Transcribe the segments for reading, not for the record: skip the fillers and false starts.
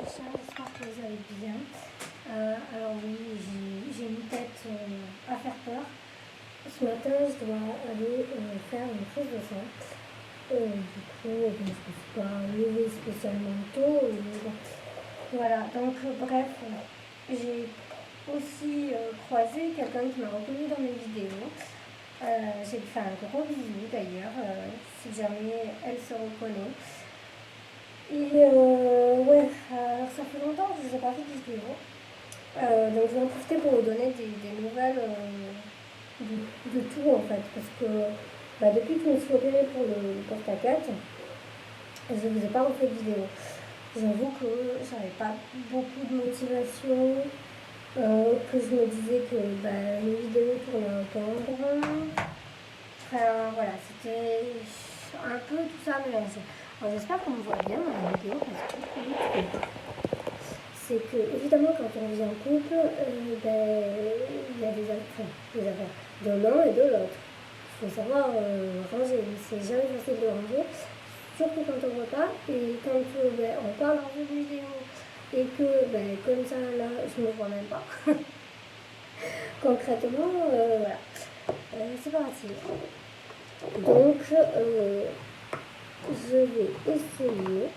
machin, j'espère que vous allez bien. Alors oui, j'ai une tête à faire peur. Ce matin, je dois aller faire une prise de sang. Du coup, je ne suis pas levée spécialement tôt. Bon. Voilà, donc bref, j'ai aussi croisé quelqu'un qui m'a reconnu dans mes vidéos. J'ai fait un gros bisou d'ailleurs, si jamais elle se reconnaît. Et ouais, alors ça fait longtemps que je ne vous ai pas fait de vidéo. Donc je vais en profiter pour vous donner des nouvelles de tout en fait. Parce que depuis que je me suis opérée pour le porte-à-4, je ne vous ai pas refait de vidéo. J'avoue que j'avais pas beaucoup de motivation, que je me disais que les vidéos tournaient un peu en rond. Enfin voilà, c'était un peu tout ça mélangé. Alors j'espère qu'on me voit bien dans la vidéo parce que c'est que évidemment quand on vit en couple, il y a des affaires de l'un et de l'autre. Il faut savoir ranger, c'est jamais facile de ranger, surtout quand on ne voit pas. Et quand on parle en vidéo et que comme ça là je ne me vois même pas. Concrètement, voilà. C'est parti. Donc je vais essayer.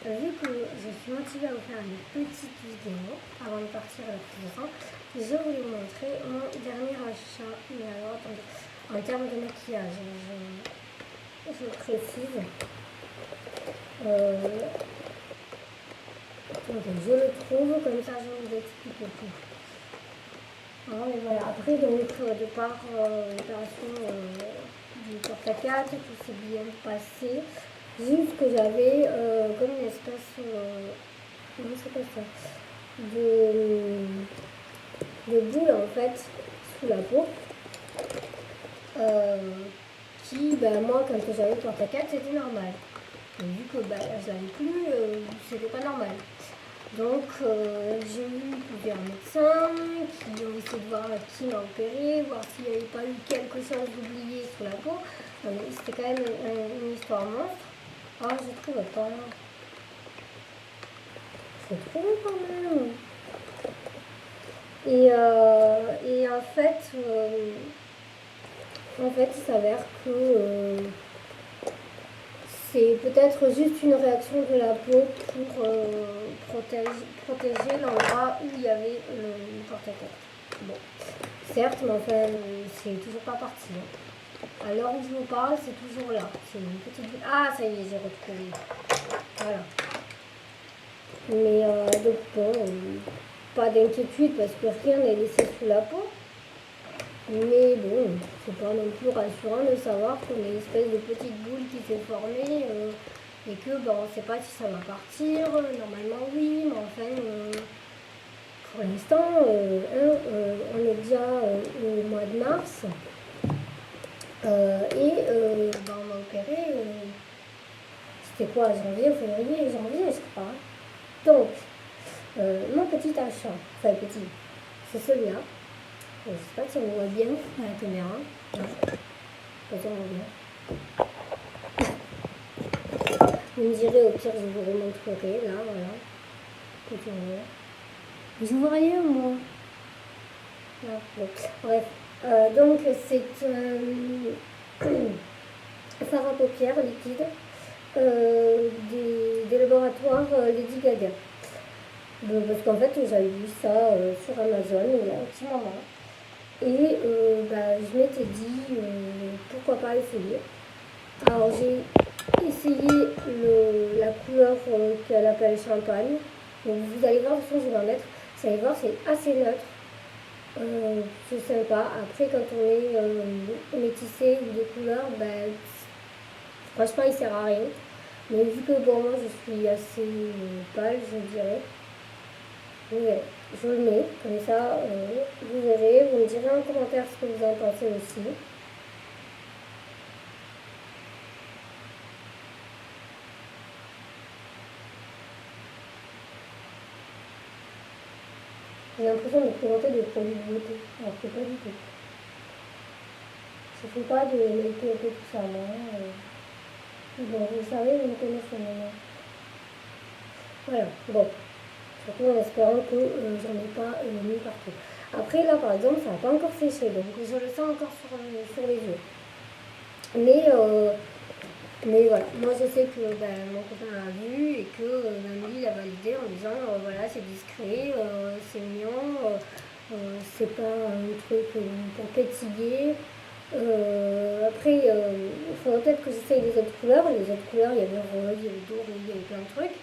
Vu que je suis motivée à vous faire une petite vidéo avant de partir à la prise de sang, je voulais vous montrer mon dernier achat. Mais alors attendez, en termes de maquillage, je précise. Attendez, je le trouve, comme ça je vous explique tout. Et voilà, après donc de par l'opération du porte-à-4, tout s'est bien passé. Juste que j'avais comme une espèce comment c'est pas ça, de boule en fait sous la peau qui moi quand j'avais le porte-à-4 c'était normal. Et vu que je l'avais plus, c'était pas normal. Donc j'ai eu plusieurs médecins qui ont essayé de voir qui m'a opéré, voir s'il n'y avait pas eu quelque chose d'oublié sous la peau. C'était quand même une histoire monstre. Ah, je trouve pas. Je trouve quand même. Et en fait, il s'avère que c'est peut-être juste une réaction de la peau pour protéger l'endroit où il y avait le porte-à-4. Bon, certes, mais enfin, c'est toujours pas parti. À l'heure où je vous parle, c'est toujours là. C'est une petite... Ah, ça y est, j'ai retrouvé. Voilà. Mais donc bon, pas d'inquiétude parce que rien n'est laissé sous la peau. Mais bon, c'est pas non plus rassurant de savoir qu'on a une espèce de petite boule qui s'est formée et que on ne sait pas si ça va partir. Normalement oui, mais enfin pour l'instant on est déjà au mois de mars et on m'a opéré. C'était quoi, janvier, février, janvier, je crois. Donc mon petit achat, enfin petit, c'est celui-là. Je ne sais pas si on voit bien à la caméra. On voit bien. Vous me direz au pire, je vous remontrerai. Là, voilà. Je vois rien, moi. Là, bon. Bref. Donc, c'est un fard à paupières liquide des laboratoires Lady Gaga. Parce qu'en fait, j'avais vu ça sur Amazon il y a un petit moment. Et je m'étais dit pourquoi pas essayer. Alors j'ai essayé la couleur qu'elle appelle champagne. Donc vous allez voir, de toute façon je vais en mettre. Vous allez voir, c'est assez neutre. C'est sympa. Après quand on est métissé ou de couleurs, franchement il sert à rien. Mais vu que moi je suis assez pâle, je dirais. Ouais, je le mets, comme ça vous verrez, vous me direz en commentaire ce que vous en pensez aussi. J'ai l'impression de présenter des produits de beauté, alors que pas du tout. Je ne fais pas de make-up et tout ça, moi. Bon, vous savez, vous me connaissez maintenant. Voilà, bon. Surtout en espérant que j'en ai pas mis partout. Après là par exemple ça n'a pas encore séché donc je le sens encore sur les yeux. Mais voilà, moi je sais que mon copain l'a vu et que même lui il a validé en disant voilà c'est discret, c'est mignon, c'est pas un truc pour pétiller. Après il faudrait peut-être que j'essaye les autres couleurs. Les autres couleurs il y avait rose, il y avait doré, il y avait plein de trucs.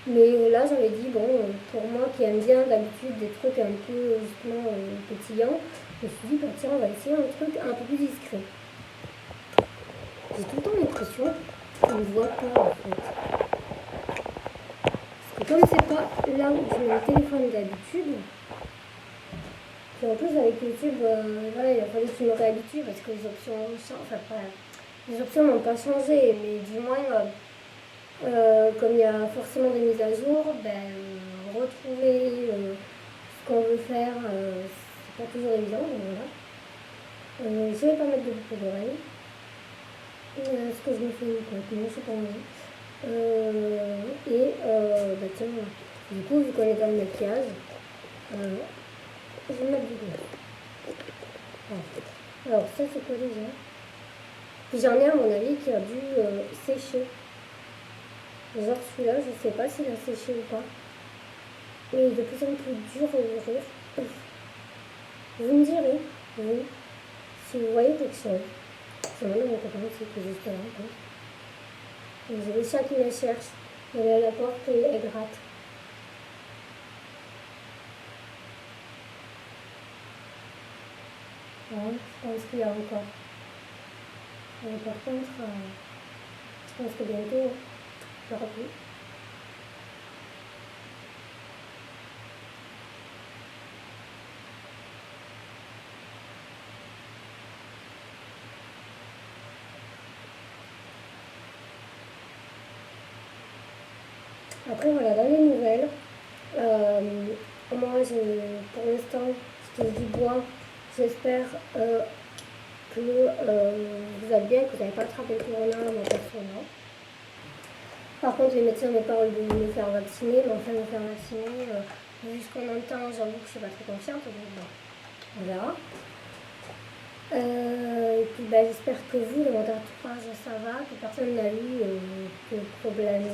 Mais là, j'avais dit, bon, pour moi qui aime bien d'habitude des trucs un peu justement pétillants, je me suis dit, bah, tiens, on va essayer un truc un peu plus discret. J'ai tout le temps l'impression qu'on ne voit pas en fait. Parce que comme c'est pas là où je mets le téléphone d'habitude, puis en plus avec YouTube, voilà, il a fallu que je me réhabitue parce que les options changent, enfin pas, les options n'ont pas changé, mais du moins comme il y a forcément des mises à jour, retrouver ce qu'on veut faire, c'est pas toujours évident, donc voilà. Je vais pas mettre de boucle d'oreille. Ce que je me fais complètement, c'est pas mal. Tiens, du coup, vu qu'on est dans le maquillage, je vais mettre du blush. Voilà. Alors, ça, c'est quoi déjà? Puis j'en ai à mon avis qui a dû sécher. Genre celui-là, je sais pas s'il a séché ou pas. Mais il est de plus en plus dur à ouvrir. Vous me direz, vous, si vous voyez quelque chose. C'est maintenant mon copain aussi qui est juste là. J'ai le chat qui la cherche. Elle est à la porte et elle gratte. Ouais, je pense qu'il y a encore. Mais par contre, je pense que bientôt, il n'y aura plus. Après, voilà, dans les nouvelles, moi, pour l'instant, je touche du bois. J'espère que vous allez bien, que vous n'avez pas attrapé le corona, moi personnellement. Par contre, les médecins m'ont parlé de me faire vacciner, mais enfin, me faire vacciner, vu ce qu'on entend, j'avoue que je ne suis pas très confiante, donc bon, on verra. Et puis j'espère que vous, dans votre entourage, ça va, que personne n'a eu de problème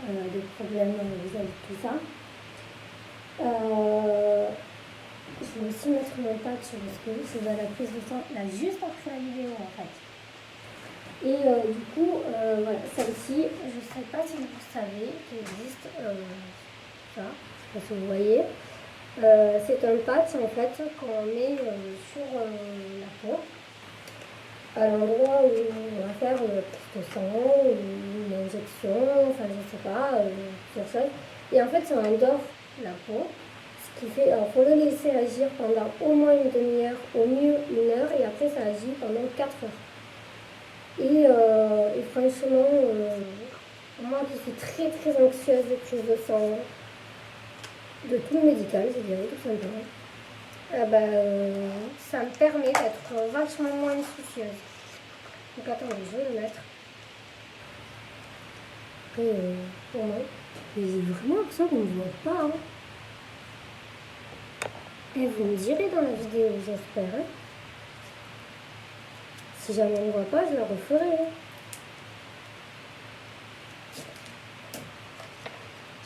vis-à-vis de tout ça. Je vais aussi mettre mon patch parce que c'est dans la prise de sang, là, juste après la vidéo en fait. Et du coup, voilà, celle-ci, je ne sais pas si vous savez qu'il existe ça, je sais pas si vous voyez. C'est un patch en fait qu'on met sur la peau, à l'endroit où on va faire une prise de sang, une injection, enfin je ne sais pas, plusieurs choses. Et en fait, ça endort la peau. Ce qui fait, alors faut le laisser agir pendant au moins une demi-heure, au mieux 1 heure, et après ça agit pendant 4 heures. Et franchement, moi qui suis très très anxieuse des prises de sang, de tout le médical, je dirais tout simplement, ça me permet d'être vachement moins soucieuse. Donc attendez, je vais le mettre. Après, pour moi, j'ai vraiment l'impression qu'on ne me voit pas. Hein. Et vous me direz dans la vidéo, j'espère. Hein. Si jamais on ne me voit pas, je la referai. Hein.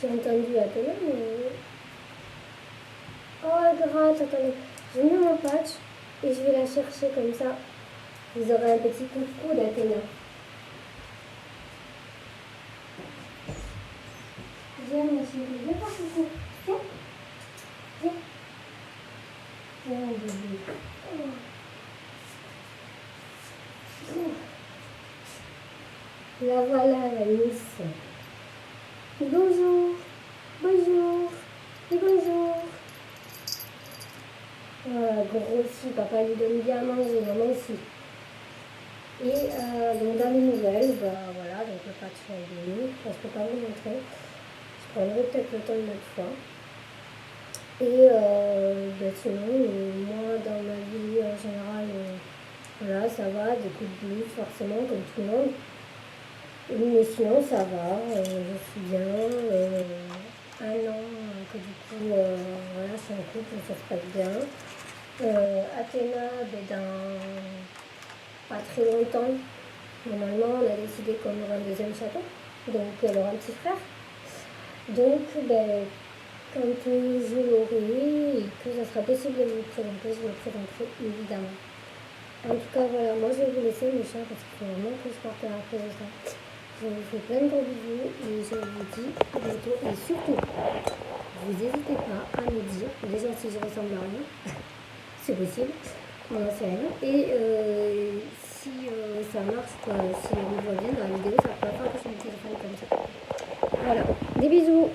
J'ai entendu la télé, mais... Oh, elle gratte, attendez. Je mets mon patch et je vais la chercher comme ça. Vous aurez un petit coucou d'Athéna. Viens, ma chérie, viens voir coucou. Viens. Viens. Viens, mon bébé. Oh. La voilà, la Miss. Bonjour. Bonjour. Bonjour. Voilà, grossi, papa lui donne bien à manger, maman aussi. Et donc dans les nouvelles, voilà, donc le patch est venu, je ne peux pas vous montrer. Je prendrai peut-être le temps une autre fois. Et sinon, moi dans ma vie en général, voilà, ça va, des coups de blues forcément, comme tout le monde. Mais sinon, ça va, je suis bien. Un an que du coup, voilà, je suis en couple, ça se passe bien. Athéna, dans pas très longtemps, normalement, on a décidé qu'on aura un deuxième château, donc elle aura un petit frère. Donc, quand je l'aurai et que ça sera possible de vous le présenter, je vous le présenterai évidemment. En tout cas, voilà, moi je vais vous laisser mes chats parce qu'il faut vraiment que je parte à la pause. Je vous fais plein de gros bisous et je vous dis à bientôt. Et surtout, vous n'hésitez pas à me dire, déjà si je ressemble à rien, c'est possible, on en sait rien. Et si ça marche, si on me voit bien dans la vidéo, ça ne peut pas que je me téléphone comme ça. Voilà, des bisous!